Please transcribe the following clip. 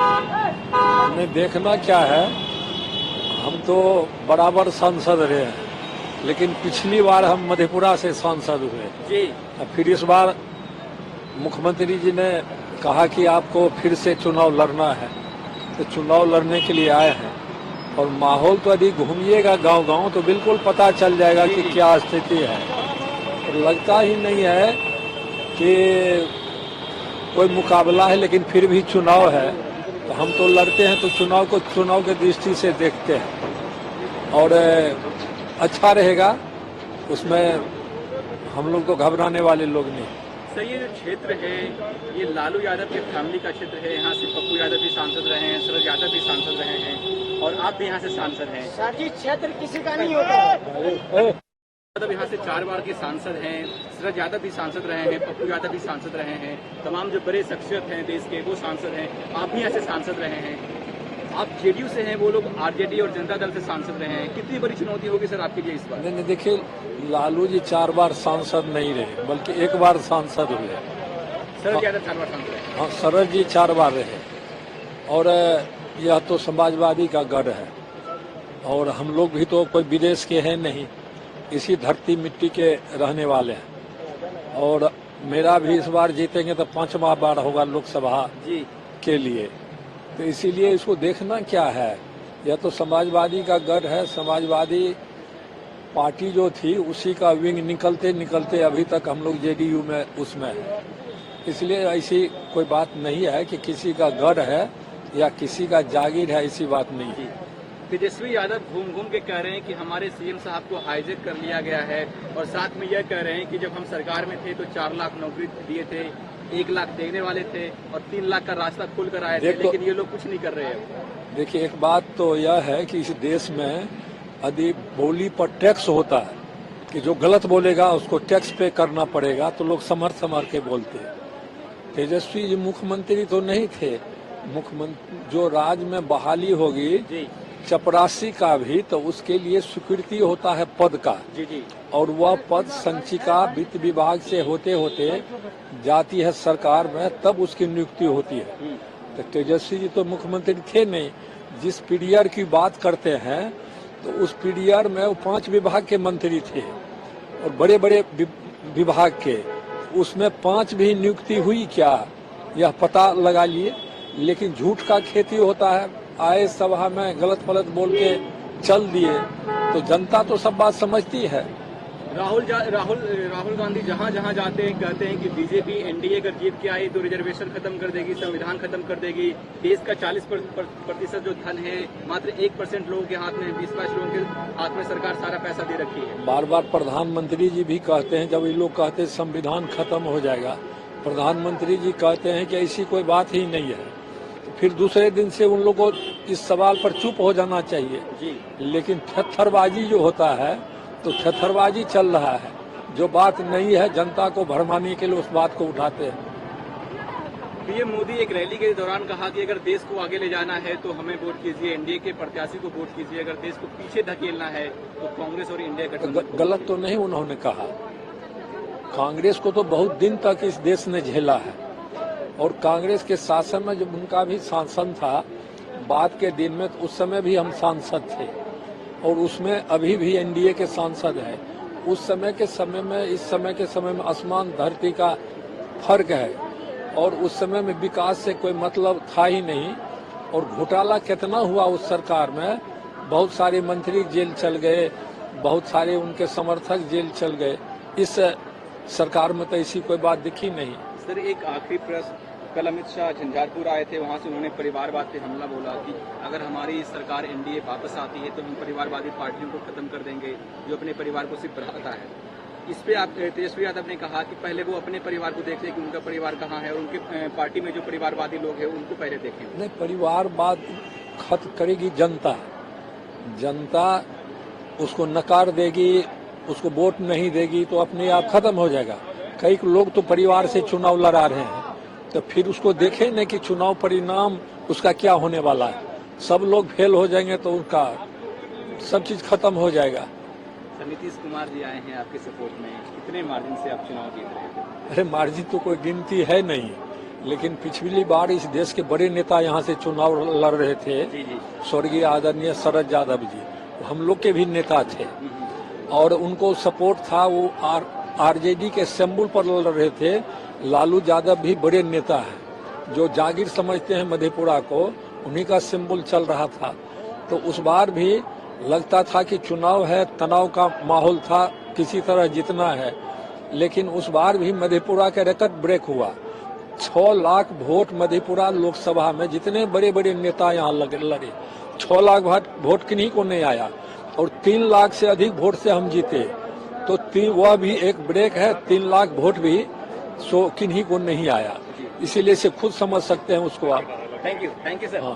हमें देखना क्या है, हम तो बराबर सांसद रहे हैं, लेकिन पिछली बार हम मधेपुरा से सांसद हुए जी। और फिर इस बार मुख्यमंत्री जी ने कहा कि आपको फिर से चुनाव लड़ना है, तो चुनाव लड़ने के लिए आए हैं। और माहौल तो यदि घूमिएगा गांव-गांव तो बिल्कुल पता चल जाएगा कि क्या स्थिति है। और लगता ही नहीं है कि कोई मुकाबला है, लेकिन फिर भी चुनाव है तो हम तो लड़ते हैं, तो चुनाव को चुनाव के दृष्टि से देखते हैं और अच्छा रहेगा, उसमें हम लोग तो घबराने वाले लोग नहीं। सर, ये जो क्षेत्र है ये लालू यादव के फैमिली का क्षेत्र है। यहाँ से पप्पू यादव भी सांसद रहे हैं, शरद यादव भी सांसद रहे हैं और आप भी यहाँ से सांसद हैं। सर जी, क्षेत्र किसी का नहीं होता। यादव यहाँ से 4 बार के सांसद हैं, शरद यादव भी सांसद रहे हैं, पप्पू यादव भी सांसद रहे हैं, तमाम जो बड़े शख्सियत हैं देश के वो सांसद हैं, आप भी यहाँ से सांसद रहे हैं। आप जेडीयू से हैं, वो लोग आरजेडी और जनता दल से सांसद रहे हैं। कितनी बड़ी चुनौती होगी सर आपके लिए इस बार? नहीं, देखिए, लालू जी 4 बार सांसद नहीं रहे, बल्कि 1 बार सांसद हुए। शरद यादव 4 बार सांसद रहे। हाँ, शरद जी 4 बार रहे और यह तो समाजवादी का गढ़ है और हम लोग भी तो कोई विदेश के हैं नहीं, इसी धरती मिट्टी के रहने वाले हैं। और मेरा भी इस बार जीतेंगे तो 5वां बार होगा लोकसभा जी के लिए, तो इसीलिए इसको देखना क्या है, यह तो समाजवादी का गढ़ है। समाजवादी पार्टी जो थी उसी का विंग निकलते निकलते अभी तक हम लोग जेडीयू में उसमें है, इसलिए ऐसी कोई बात नहीं है कि किसी का गढ़ है या किसी का जागीर है, ऐसी बात नहीं है। तेजस्वी यादव घूम घूम के कह रहे हैं कि हमारे सीएम साहब को हाईजैक कर लिया गया है और साथ में यह कह रहे हैं कि जब हम सरकार में थे तो 4 लाख नौकरी दिए थे, 1 लाख देने वाले थे और 3 लाख का रास्ता खुल कर आए थे, लेकिन ये लोग कुछ नहीं कर रहे हैं। देखिए, एक बात तो यह है कि इस देश में यदि बोली पर टैक्स होता है कि जो गलत बोलेगा उसको टैक्स पे करना पड़ेगा, तो लोग समर के बोलते हैं। तेजस्वी जी मुख्यमंत्री तो नहीं थे, मुख्यमंत्री जो राज्य में बहाली होगी जी चपरासी का भी, तो उसके लिए स्वीकृति होता है पद का, जी और वह पद संचिका वित्त विभाग से होते होते जाती है सरकार में, तब उसकी नियुक्ति होती है। तो तेजस्वी जी तो मुख्यमंत्री थे नहीं। जिस पीडीआर की बात करते हैं तो उस पीडीआर में वो 5 विभाग के मंत्री थे और बड़े बड़े विभाग के, उसमें 5 भी नियुक्ति हुई क्या, यह पता लगा लिए। लेकिन झूठ का खेती होता है, आए सभा में गलत फलत बोल के चल दिए, तो जनता तो सब बात समझती है। राहुल गांधी जहां जहां जाते हैं कहते हैं कि बीजेपी एनडीए अगर जीत के आई तो रिजर्वेशन खत्म कर देगी, संविधान खत्म कर देगी, देश का 40% जो धन है मात्र 1% लोगों के हाथ में, 20-22 लोगों के हाथ में सरकार सारा पैसा दे रखी है। बार बार प्रधानमंत्री जी भी कहते हैं, जब ये लोग कहते हैं संविधान खत्म हो जाएगा, प्रधानमंत्री जी कहते हैं कि ऐसी कोई बात ही नहीं है, फिर दूसरे दिन से उन लोगों को इस सवाल पर चुप हो जाना चाहिए जी। लेकिन थरथरबाजी जो होता है तो थरथरबाजी चल रहा है, जो बात नहीं है जनता को भरमाने के लिए उस बात को उठाते हैं। पीएम मोदी एक रैली के दौरान कहा कि अगर देश को आगे ले जाना है तो हमें वोट कीजिए, एनडीए के प्रत्याशी को वोट कीजिए, अगर देश को पीछे धकेलना है तो कांग्रेस और इंडिया गठबंधन। गलत तो नहीं उन्होंने कहा, कांग्रेस को तो बहुत दिन तक इस देश ने झेला है और कांग्रेस के शासन में जब उनका भी सांसद था बाद के दिन में, तो उस समय भी हम सांसद थे और उसमें अभी भी एनडीए के सांसद हैं। उस समय के समय में इस समय के समय में आसमान धरती का फर्क है और उस समय में विकास से कोई मतलब था ही नहीं और घोटाला कितना हुआ उस सरकार में, बहुत सारे मंत्री जेल चल गए, बहुत सारे उनके समर्थक जेल चल गए। इस सरकार में तो ऐसी कोई बात दिखी नहीं। सर, एक आखिरी प्रश्न, कल अमित शाह झंझारपुर आए थे, वहां से उन्होंने परिवारवाद पे हमला बोला कि अगर हमारी सरकार एनडीए वापस आती है तो हम परिवारवादी पार्टियों को खत्म कर देंगे जो अपने परिवार को सिर्फ बढ़ाता है। इस पे आप तेजस्वी यादव ने कहा कि पहले वो अपने परिवार को देखें कि उनका परिवार कहाँ है और उनके पार्टी में जो परिवारवादी लोग हैं उनको पहले देखें। नहीं, परिवारवाद खत्म करेगी जनता, जनता उसको नकार देगी, उसको वोट नहीं देगी तो अपने आप खत्म हो जाएगा। कई लोग तो परिवार से चुनाव लड़ा रहे हैं, तो फिर उसको देखें न कि चुनाव परिणाम उसका क्या होने वाला है। सब लोग फेल हो जाएंगे तो उनका सब चीज खत्म हो जाएगा। नीतीश कुमार जी आए हैं आपके सपोर्ट में, कितने मार्जिन से आप चुनाव जीत रहे हैं? अरे मार्जिन तो कोई गिनती है नहीं, लेकिन पिछली बार इस देश के बड़े नेता यहाँ से चुनाव लड़ रहे थे, जी जी। स्वर्गीय आदरणीय शरद यादव जी, हम लोग के भी नेता थे और उनको सपोर्ट था। वो आरजेडी के सिंबल पर लड़ रहे थे। लालू यादव भी बड़े नेता हैं जो जागीर समझते हैं मधेपुरा को, उन्हीं का सिंबल चल रहा था। तो उस बार भी लगता था कि चुनाव है, तनाव का माहौल था, किसी तरह जीतना है। लेकिन उस बार भी मधेपुरा का रिकॉर्ड ब्रेक हुआ। 6 लाख वोट मधेपुरा लोकसभा में, जितने बड़े बड़े नेता यहाँ लड़े, 6 लाख वोट किन्हीं को नहीं आया और 3 लाख से अधिक वोट से हम जीते। तो वह भी एक ब्रेक है। 3 लाख वोट भी किन्हीं को नहीं आया, इसीलिए से खुद समझ सकते हैं उसको आप। Thank you sir. हाँ।